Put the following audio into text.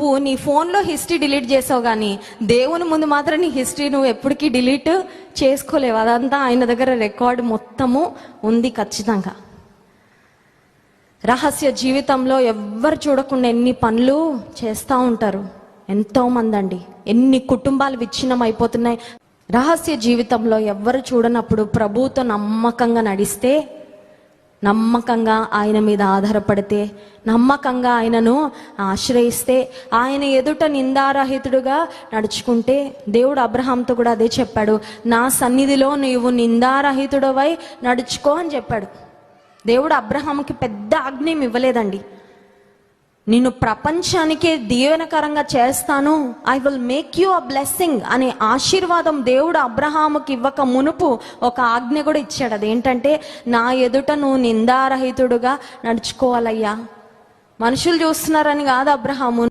నువ్వు నీ ఫోన్లో హిస్టరీ డిలీట్ చేసావు, కానీ దేవుని ముందు మాత్రం నీ హిస్టరీ నువ్వు ఎప్పటికీ డిలీట్ చేసుకోలేవు. అదంతా ఆయన దగ్గర రికార్డు మొత్తము ఉంది ఖచ్చితంగా. రహస్య జీవితంలో ఎవ్వరు చూడకుండా ఎన్ని పనులు చేస్తూ ఉంటారు ఎంతోమంది అండి. ఎన్ని కుటుంబాలు విచ్ఛిన్నం అయిపోతున్నాయి. రహస్య జీవితంలో ఎవ్వరు చూడనప్పుడు ప్రభువుతో నమ్మకంగా నడిస్తే, నమ్మకంగా ఆయన మీద ఆధారపడితే, నమ్మకంగా ఆయనను ఆశ్రయిస్తే, ఆయన ఎదుట నిందారహితుడుగా నడుచుకుంటే, దేవుడు అబ్రహాంతో కూడా అదే చెప్పాడు, నా సన్నిధిలో నీవు నిందారహితుడవై నడుచుకో అని చెప్పాడు. దేవుడు అబ్రహాంకి పెద్ద ఆజ్ఞం ఇవ్వలేదండి. నిన్ను ప్రపంచానికే దీవెనకరంగా చేస్తాను, I will make you a blessing అనే ఆశీర్వాదం దేవుడు అబ్రహాముకి ఇవ్వక మునుపు ఒక ఆజ్ఞ కూడా ఇచ్చాడు. అదేంటంటే, నా ఎదుట నువ్వు నిందారహితుడుగా నడుచుకోవాలయ్యా. మనుషులు చూస్తున్నారని కాదు అబ్రహాము,